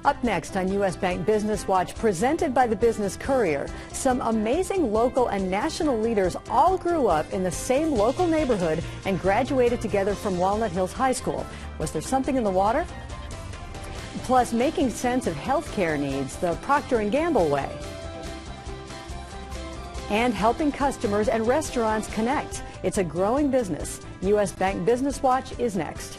Up next on U.S. Bank Business Watch, presented by the Business Courier, some amazing local and national leaders all grew up in the same local neighborhood and graduated together from Walnut Hills High School. Was there something in the water? Plus, making sense of healthcare needs the Procter & Gamble way. And helping customers and restaurants connect. It's a growing business. U.S. Bank Business Watch is next.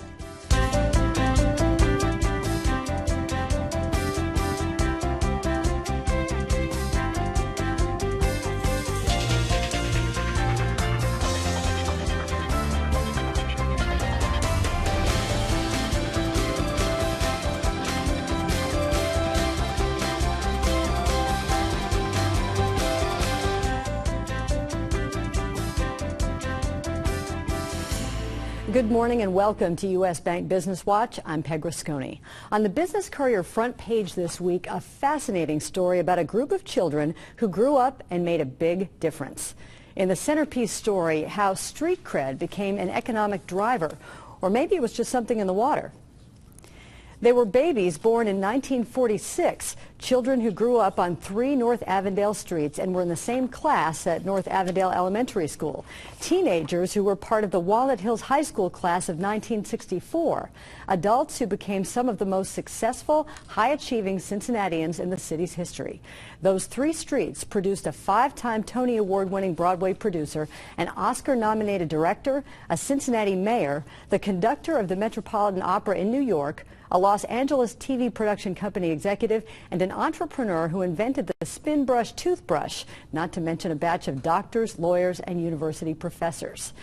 Good morning and welcome to U.S. Bank Business Watch. I'm Peg Rasconi. On the Business Courier front page this week, a fascinating story about a group of children who grew up and made a big difference. In the centerpiece story, how street cred became an economic driver, or maybe it was just something in the water. They were babies born in 1946, children who grew up on 3 North Avondale streets and were in the same class at North Avondale Elementary School. Teenagers who were part of the Walnut Hills High School class of 1964. Adults who became some of the most successful, high-achieving Cincinnatians in the city's history. Those 3 streets produced a 5-time Tony Award-winning Broadway producer, an Oscar-nominated director, a Cincinnati mayor, the conductor of the Metropolitan Opera in New York, a Los Angeles TV production company executive, and an entrepreneur who invented the spin brush toothbrush, not to mention a batch of doctors, lawyers, and university professors.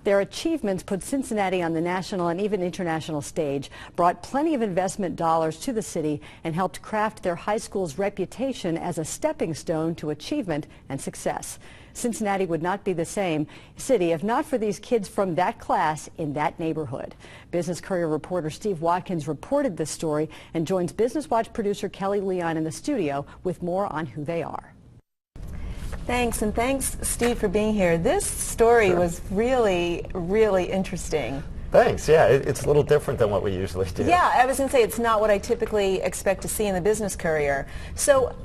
Their achievements put Cincinnati on the national and even international stage, brought plenty of investment dollars to the city, and helped craft their high school's reputation as a stepping stone to achievement and success. Cincinnati would not be the same city if not for these kids from that class in that neighborhood. Business Courier reporter Steve Watkins reported this story and joins Business Watch producer Kelly Leon in the studio with more on who they are. Thanks, and thanks, Steve, for being here. This story was really, really interesting. Thanks. Yeah, it's a little different than what we usually do. Yeah, I was going to say it's not what I typically expect to see in the Business Courier. So,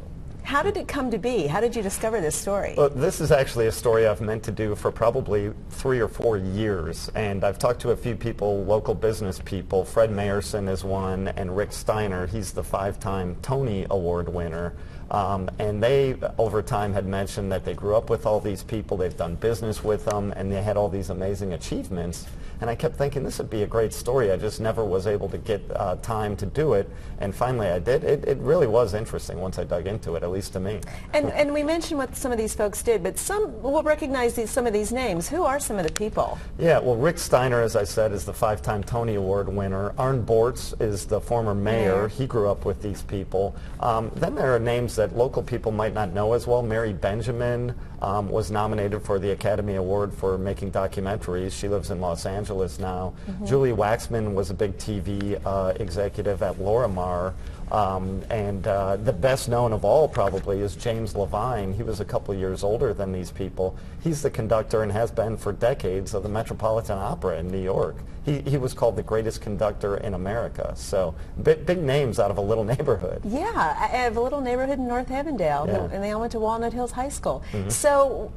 how did it come to be? How did you discover this story? Well, this is actually a story I've meant to do for probably 3 or 4 years, and I've talked to a few people, local business people. Fred Mayerson is one, and Rick Steiner, he's the 5-time Tony Award winner. And they, over time, had mentioned that they grew up with all these people, they've done business with them, and they had all these amazing achievements. And I kept thinking this would be a great story. I just never was able to get time to do it. And finally I did. It really was interesting once I dug into it, at least to me. And we mentioned what some of these folks did, but some will recognize some of these names. Who are some of the people? Yeah, well, Rick Steiner, as I said, is the 5-time Tony Award winner. Arne Bortz is the former mayor. He grew up with these people. Then there are names that local people might not know as well. Mary Benjamin was nominated for the Academy Award for making documentaries. She lives in Los Angeles now. Julie Waxman was a big TV executive at Lorimar. And the best known of all probably is James Levine. He was a couple years older than these people. He's the conductor and has been for decades of the Metropolitan Opera in New York. He was called the greatest conductor in America. So big names out of a little neighborhood. Yeah, I have a little neighborhood in North Avondale, and they all went to Walnut Hills High School. So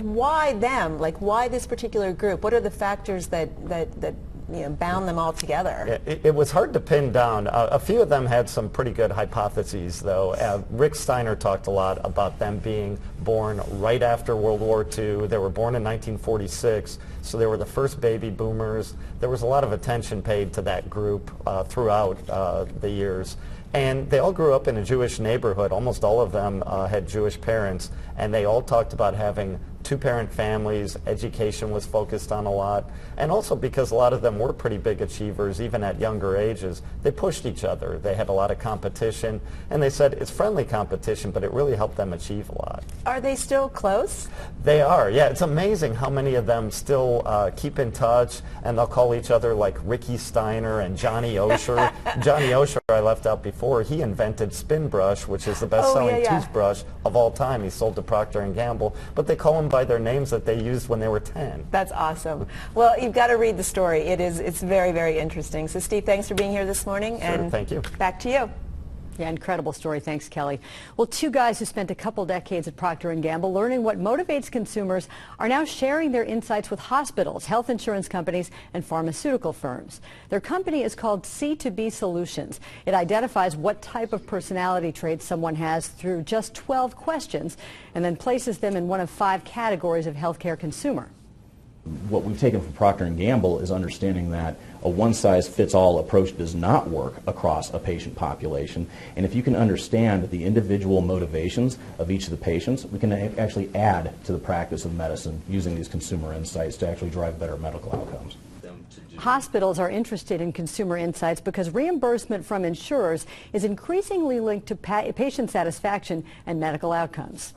why them? Like, why this particular group? What are the factors that bound them all together? It was hard to pin down. A few of them had some pretty good hypotheses, though. Rick Steiner talked a lot about them being born right after World War II. They were born in 1946, so they were the first baby boomers. There was a lot of attention paid to that group throughout the years. And they all grew up in a Jewish neighborhood. Almost all of them had Jewish parents, and they all talked about having 2-parent families. Education was focused on a lot, and also because a lot of them were pretty big achievers even at younger ages, they pushed each other. They had a lot of competition, and they said it's friendly competition, but it really helped them achieve a lot. Are they still close? They are, yeah. It's amazing how many of them still keep in touch, and they'll call each other like Ricky Steiner and Johnny Osher. Johnny Osher I left out before. He invented Spin Brush, which is the best-selling toothbrush of all time. He sold to Procter & Gamble, but they call him by their names that they used when they were 10. That's awesome. Well, you've got to read the story. It's very, very interesting. So, Steve, thanks for being here this morning. Sure, and thank you. Back to you. Yeah, incredible story. Thanks, Kelly. Well, two guys who spent a couple decades at Procter & Gamble learning what motivates consumers are now sharing their insights with hospitals, health insurance companies, and pharmaceutical firms. Their company is called C2B Solutions. It identifies what type of personality traits someone has through just 12 questions and then places them in one of 5 categories of healthcare consumer. What we've taken from Procter & Gamble is understanding that a one-size-fits-all approach does not work across a patient population. And if you can understand the individual motivations of each of the patients, we can actually add to the practice of medicine using these consumer insights to actually drive better medical outcomes. Hospitals are interested in consumer insights because reimbursement from insurers is increasingly linked to patient satisfaction and medical outcomes.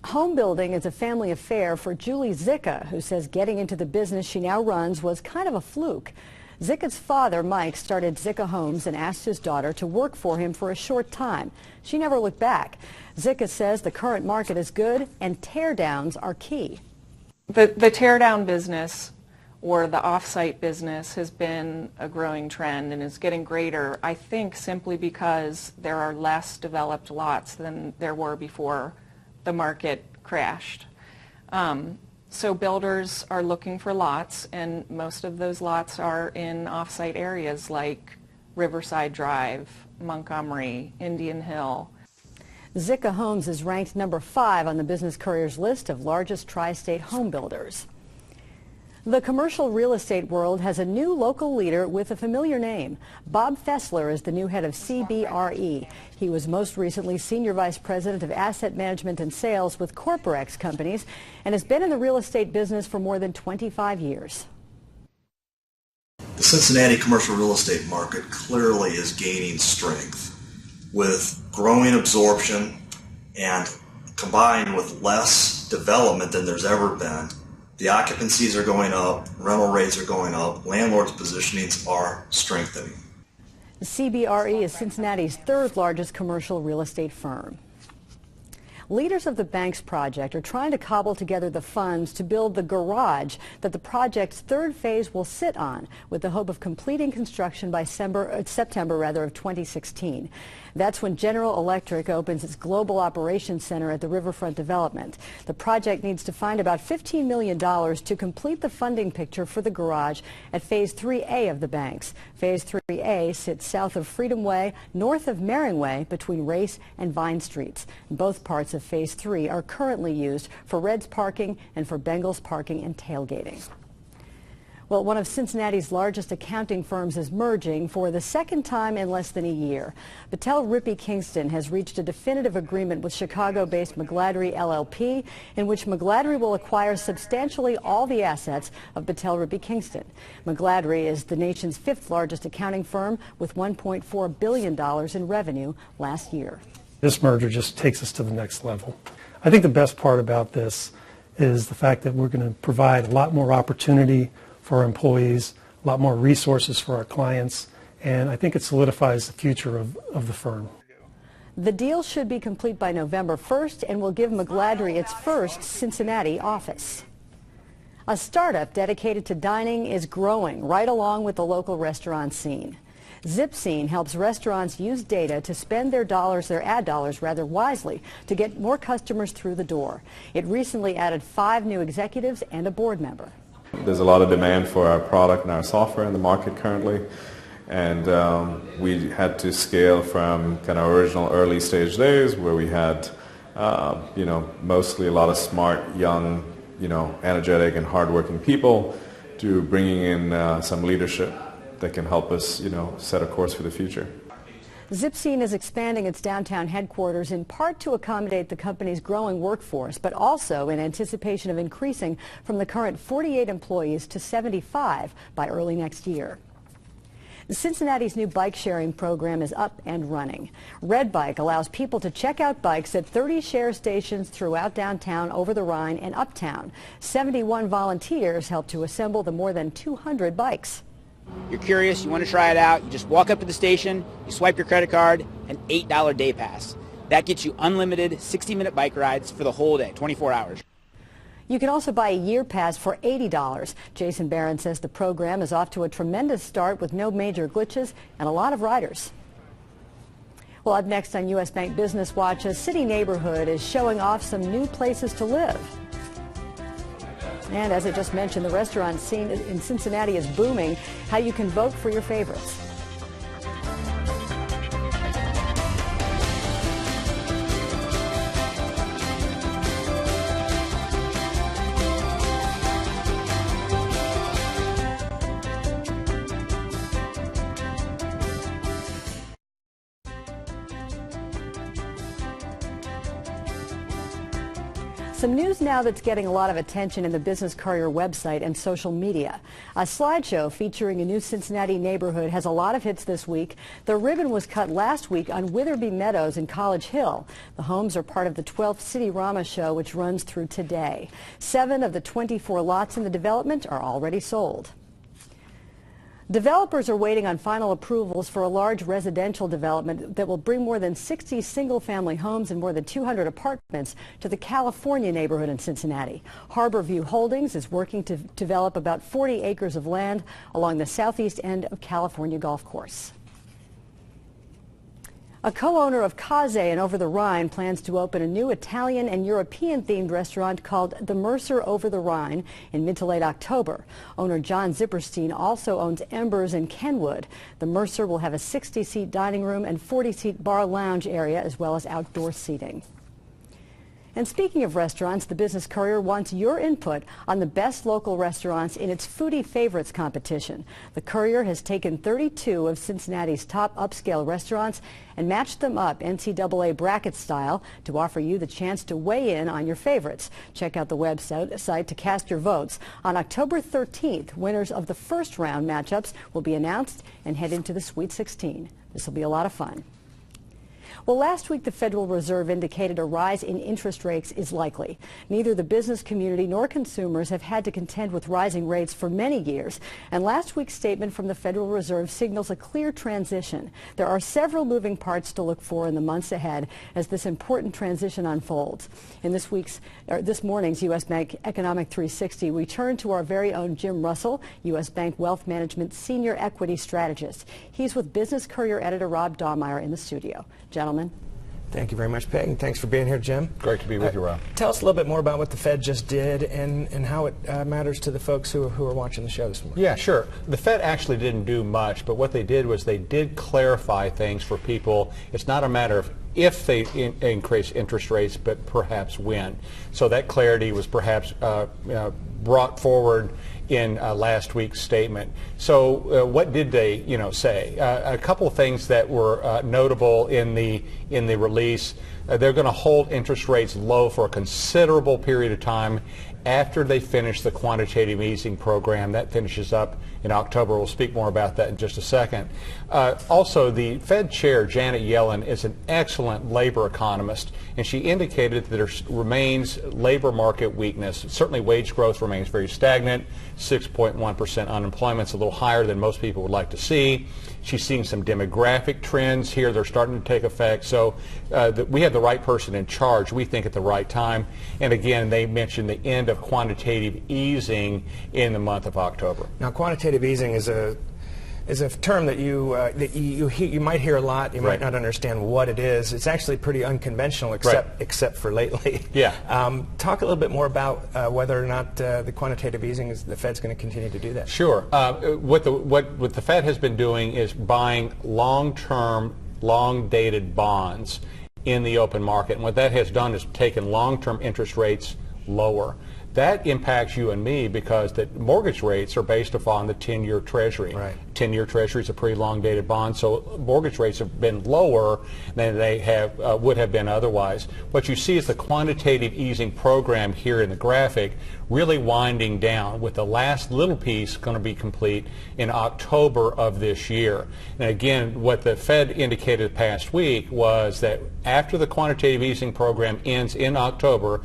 Home building is a family affair for Julie Zicka, who says getting into the business she now runs was kind of a fluke. Zicka's father, Mike, started Zicka Homes and asked his daughter to work for him for a short time. She never looked back. Zicka says the current market is good and teardowns are key. The teardown business or the off-site business has been a growing trend and is getting greater, I think, simply because there are less developed lots than there were before the market crashed. So builders are looking for lots, and most of those lots are in off-site areas like Riverside Drive, Montgomery, Indian Hill. Zicka Homes is ranked number 5 on the Business Courier's list of largest tri-state home builders. The commercial real estate world has a new local leader with a familiar name. Bob Fessler is the new head of CBRE. He was most recently Senior Vice President of Asset Management and Sales with Corporex Companies and has been in the real estate business for more than 25 years. The Cincinnati commercial real estate market clearly is gaining strength with growing absorption and combined with less development than there's ever been. The occupancies are going up, rental rates are going up, landlords' positionings are strengthening. CBRE is Cincinnati's 3rd largest commercial real estate firm. Leaders of the Banks project are trying to cobble together the funds to build the garage that the project's 3rd phase will sit on, with the hope of completing construction by September of 2016. That's when General Electric opens its Global Operations Center at the Riverfront development. The project needs to find about $15 million to complete the funding picture for the garage at Phase 3A of the Banks. Phase 3A sits south of Freedom Way, north of Mering Way, between Race and Vine Streets. Both parts of Phase 3 are currently used for Reds parking and for Bengals parking and tailgating. Well, one of Cincinnati's largest accounting firms is merging for the 2nd time in less than a year. Battelle Rippey Kingston has reached a definitive agreement with Chicago-based McGladrey LLP, in which McGladrey will acquire substantially all the assets of Battelle Rippey Kingston. McGladrey is the nation's 5th largest accounting firm with $1.4 billion in revenue last year. This merger just takes us to the next level. I think the best part about this is the fact that we're going to provide a lot more opportunity for our employees, a lot more resources for our clients, and I think it solidifies the future of the firm. The deal should be complete by November 1st and will give McGladrey its first Cincinnati office. A startup dedicated to dining is growing right along with the local restaurant scene. ZipScene helps restaurants use data to spend their ad dollars wisely to get more customers through the door. It recently added 5 new executives and a board member. There's a lot of demand for our product and our software in the market currently, and we had to scale from kind of original early stage days where we had mostly a lot of smart, young, energetic and hardworking people to bringing in some leadership that can help us, set a course for the future. ZipScene is expanding its downtown headquarters in part to accommodate the company's growing workforce, but also in anticipation of increasing from the current 48 employees to 75 by early next year. Cincinnati's new bike-sharing program is up and running. Red Bike allows people to check out bikes at 30 share stations throughout downtown, over the Rhine, and uptown. 71 volunteers helped to assemble the more than 200 bikes. You're curious, you want to try it out, you just walk up to the station, you swipe your credit card, an $8 day pass. That gets you unlimited 60-minute bike rides for the whole day, 24 hours. You can also buy a year pass for $80. Jason Barron says the program is off to a tremendous start with no major glitches and a lot of riders. Well, up next on U.S. Bank Business Watch, a city neighborhood is showing off some new places to live. And as I just mentioned, the restaurant scene in Cincinnati is booming. How you can vote for your favorites. Some news now that's getting a lot of attention in the Business Courier website and social media. A slideshow featuring a new Cincinnati neighborhood has a lot of hits this week. The ribbon was cut last week on Witherby Meadows in College Hill. The homes are part of the 12th Citirama show, which runs through today. 7 of the 24 lots in the development are already sold. Developers are waiting on final approvals for a large residential development that will bring more than 60 single-family homes and more than 200 apartments to the California neighborhood in Cincinnati. Harborview Holdings is working to develop about 40 acres of land along the southeast end of California Golf Course. A co-owner of Kaze and Over the Rhine plans to open a new Italian and European-themed restaurant called the Mercer Over the Rhine in mid to late October. Owner John Zipperstein also owns Embers in Kenwood. The Mercer will have a 60-seat dining room and 40-seat bar lounge area, as well as outdoor seating. And speaking of restaurants, the Business Courier wants your input on the best local restaurants in its Foodie Favorites competition. The Courier has taken 32 of Cincinnati's top upscale restaurants and matched them up NCAA bracket style to offer you the chance to weigh in on your favorites. Check out the website to cast your votes. On October 13th, winners of the first round matchups will be announced and head into the Sweet 16. This will be a lot of fun. Well, last week the Federal Reserve indicated a rise in interest rates is likely. Neither the business community nor consumers have had to contend with rising rates for many years, and last week's statement from the Federal Reserve signals a clear transition. There are several moving parts to look for in the months ahead as this important transition unfolds. In this morning's U.S. Bank Economic 360, we turn to our very own Jim Russell, U.S. Bank Wealth Management Senior Equity Strategist. He's with Business Courier editor Rob Dahlmeyer in the studio. Gentlemen. Thank you very much, Peg, and thanks for being here, Jim. Great to be with you, Rob. Tell us a little bit more about what the Fed just did and how it matters to the folks who are watching the show this morning. Yeah, sure. The Fed actually didn't do much, but what they did was they did clarify things for people. It's not a matter of if they increase interest rates, but perhaps when. So that clarity was perhaps brought forward in last week's statement. So what did they, say? A couple of things that were notable in the release. They're going to hold interest rates low for a considerable period of time after they finish the quantitative easing program. That finishes up in October. We'll speak more about that in just a second. Also, the Fed chair, Janet Yellen, is an excellent labor economist, and she indicated that there remains labor market weakness. Certainly wage growth remains very stagnant. 6.1% unemployment is a little higher than most people would like to see. She's seeing some demographic trends here. They're starting to take effect. So we have the right person in charge, we think, at the right time. And again, they mentioned the end of quantitative easing in the month of October. Now, quantitative easing is a term that you might hear a lot. You might not understand what it is. It's actually pretty unconventional, except for lately. Yeah. Talk a little bit more about whether or not the quantitative easing the Fed's going to continue to do that. Sure. What the Fed has been doing is buying long-term, long-dated bonds in the open market, and what that has done is taken long-term interest rates lower. That impacts you and me because the mortgage rates are based upon the 10-year Treasury. Right. 10-year Treasury is a pretty long-dated bond, so mortgage rates have been lower than they would have been otherwise. What you see is the quantitative easing program here in the graphic really winding down, with the last little piece going to be complete in October of this year. And again, what the Fed indicated past week was that after the quantitative easing program ends in October,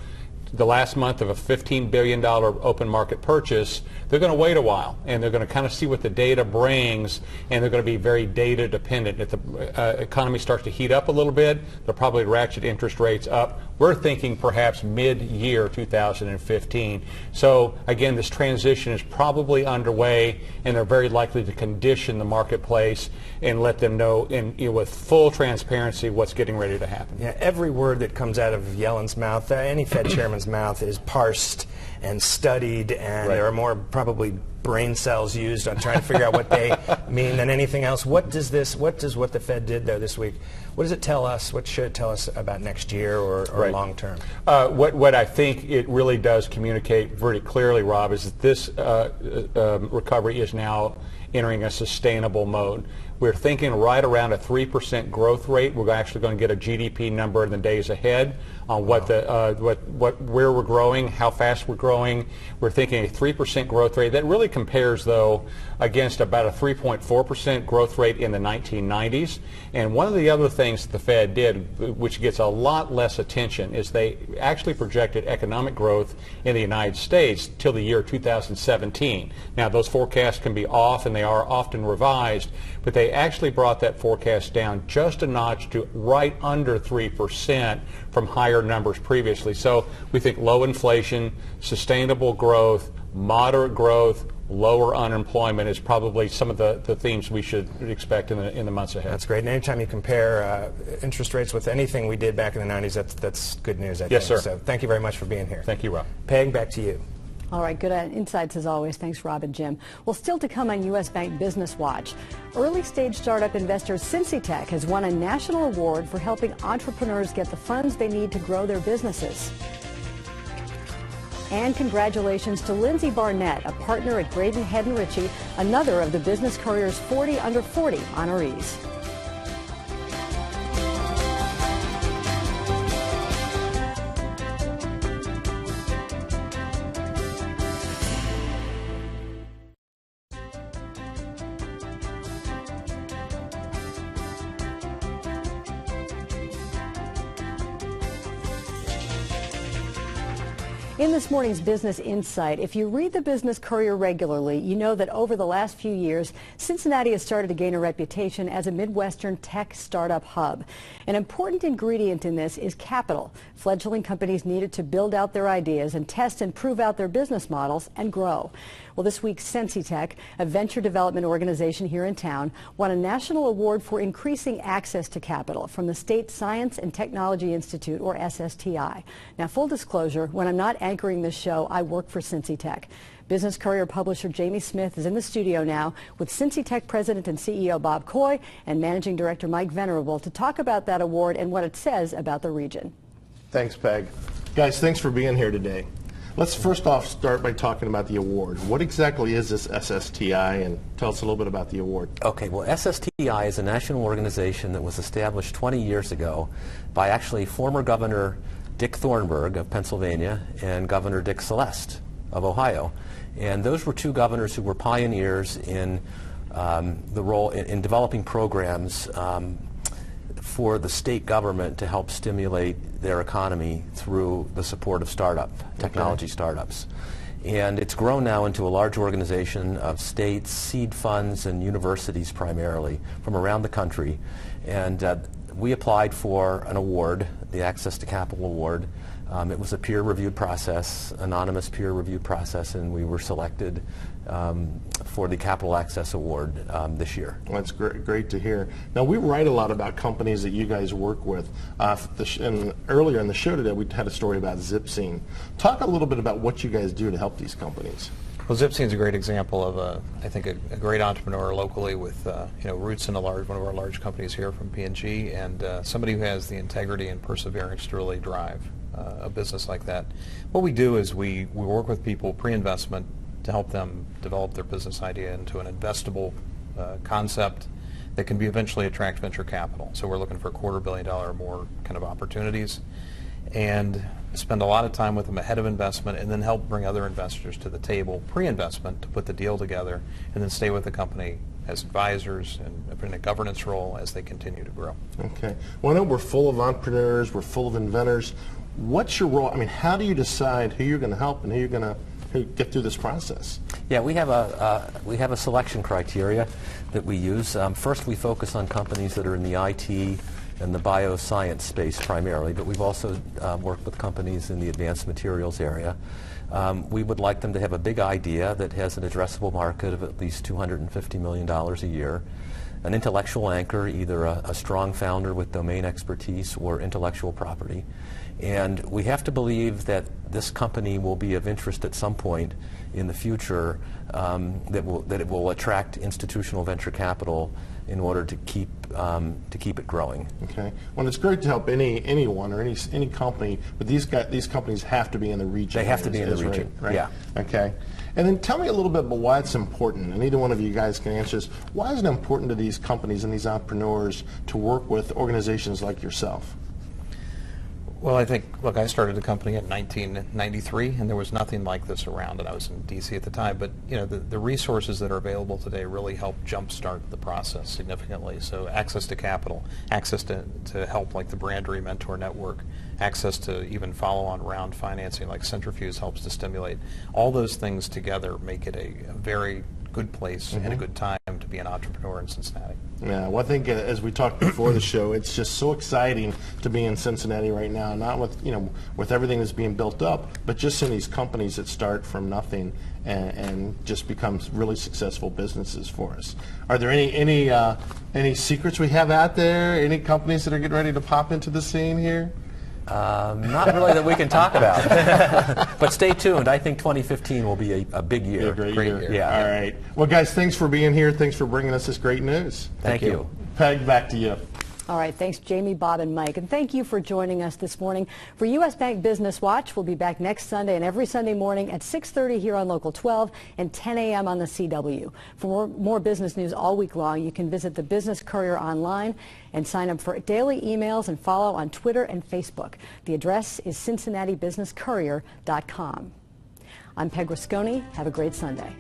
the last month of a $15 billion open market purchase, they're going to wait a while, and they're going to kind of see what the data brings, and they're going to be very data dependent. If the economy starts to heat up a little bit, they'll probably ratchet interest rates up. We're thinking perhaps mid-year 2015. So again, this transition is probably underway, and they're very likely to condition the marketplace and let them know with full transparency what's getting ready to happen. Yeah, every word that comes out of Yellen's mouth, any Fed chairman's mouth, is parsed and studied, and there are more probably brain cells used on trying to figure out what they mean than anything else. What does what the Fed did there this week, what does it tell us? What should it tell us about next year or long term? What I think it really does communicate very clearly, Rob, is that this recovery is now entering a sustainable mode. We're thinking right around a 3% growth rate. We're actually going to get a GDP number in the days ahead on where we're growing, how fast we're growing. We're thinking a 3% growth rate. That really compares, though, against about a 3.4% growth rate in the 1990s. And one of the other things that the Fed did, which gets a lot less attention, is they actually projected economic growth in the United States till the year 2017. Now, those forecasts can be off, and they are often revised, but they actually brought that forecast down just a notch to right under 3% from higher numbers previously. So we think low inflation, sustainable growth, moderate growth, lower unemployment is probably some of the themes we should expect in the months ahead. That's great. And anytime you compare interest rates with anything we did back in the 90s, that's good news, I think. Yes, sir. So thank you very much for being here. Thank you, Rob. Peg, back to you. All right, good insights as always. Thanks, Rob and Jim. Well, still to come on U.S. Bank Business Watch. Early-stage startup investor Cincinnati has won a national award for helping entrepreneurs get the funds they need to grow their businesses. And congratulations to Lindsay Barnett, a partner at Graydon Head & Ritchie, another of the Business Courier's 40 under 40 honorees. In this morning's Business Insight, if you read the Business Courier regularly, you know that over the last few years, Cincinnati has started to gain a reputation as a Midwestern tech startup hub. An important ingredient in this is capital. Fledgling companies needed to build out their ideas and test and prove out their business models and grow. Well, this week, Cincinnati, a venture development organization here in town, won a national award for increasing access to capital from the State Science and Technology Institute, or SSTI. Now, full disclosure, when I'm not anchoring this show, I work for Cincinnati. Business Courier publisher Jamie Smith is in the studio now with Cincinnati President and CEO Bob Coy and Managing Director Mike Venerable to talk about that award and what it says about the region. Thanks, Peg. Guys, thanks for being here today. Let's first off start by talking about the award. What exactly is this SSTI, and tell us a little bit about the award. Okay, well, SSTI is a national organization that was established 20 years ago by actually former Governor Dick Thornburgh of Pennsylvania and Governor Dick Celeste of Ohio. And those were two governors who were pioneers in the role in developing programs for the state government to help stimulate their economy through the support of technology startups. And it's grown now into a large organization of states, seed funds, and universities primarily from around the country. And we applied for an award, the Access to Capital Award. It was a peer-reviewed process, anonymous peer-reviewed process, and we were selected for the Capital Access Award this year. Well, that's great to hear. Now, we write a lot about companies that you guys work with. And earlier in the show today, we had a story about Zipscene. Talk a little bit about what you guys do to help these companies. Well, Zipscene is a great example of, I think, a great entrepreneur locally with roots in one of our large companies here from P&G, and somebody who has the integrity and perseverance to really drive a business like that. What we do is we work with people pre-investment to help them develop their business idea into an investable concept that can be eventually attract venture capital. So we're looking for $250 million or more kind of opportunities, and spend a lot of time with them ahead of investment, and then help bring other investors to the table pre-investment to put the deal together, and then stay with the company as advisors and in a governance role as they continue to grow. Okay. Well, I know we're full of entrepreneurs, we're full of inventors. What's your role? I mean, how do you decide who you're going to help and who you're going to get through this process? Yeah, we have a selection criteria that we use. First, we focus on companies that are in the IT and the bioscience space primarily, but we've also worked with companies in the advanced materials area. We would like them to have a big idea that has an addressable market of at least $250 million a year, an intellectual anchor, either a strong founder with domain expertise or intellectual property. And we have to believe that this company will be of interest at some point in the future, that it will attract institutional venture capital in order to keep it growing. Okay. Well, it's great to help anyone or any company, but these companies have to be in the region. They have to be in the region. Right? Yeah. Okay. And then tell me a little bit about why it's important, and either one of you guys can answer this. Why is it important to these companies and these entrepreneurs to work with organizations like yourself? Well, I think, look, I started the company in 1993, and there was nothing like this around, and I was in D.C. at the time. But you know, the resources that are available today really help jumpstart the process significantly. So access to capital, access to help like the Brandery Mentor Network, access to even follow-on round financing like Centrifuge helps to stimulate. All those things together make it a very good place and a good time to be an entrepreneur in Cincinnati. Yeah, well, I think as we talked before the show, it's just so exciting to be in Cincinnati right now. Not with everything that's being built up, but just in these companies that start from nothing and just becomes really successful businesses for us. Are there any secrets we have out there? Any companies that are getting ready to pop into the scene here? Not really that we can talk about. But stay tuned. I think 2015 will be a big year. A great year. Yeah. All right. Well, guys, thanks for being here. Thanks for bringing us this great news. Thank you. Peg, back to you. All right, thanks Jamie, Bob, and Mike. And thank you for joining us this morning for U.S. Bank Business Watch. We'll be back next Sunday and every Sunday morning at 6:30 here on Local 12 and 10 a.m. on the CW. For more business news all week long, you can visit the Business Courier online and sign up for daily emails and follow on Twitter and Facebook. The address is cincinnatibusinesscourier.com. I'm Peg Rasconi. Have a great Sunday.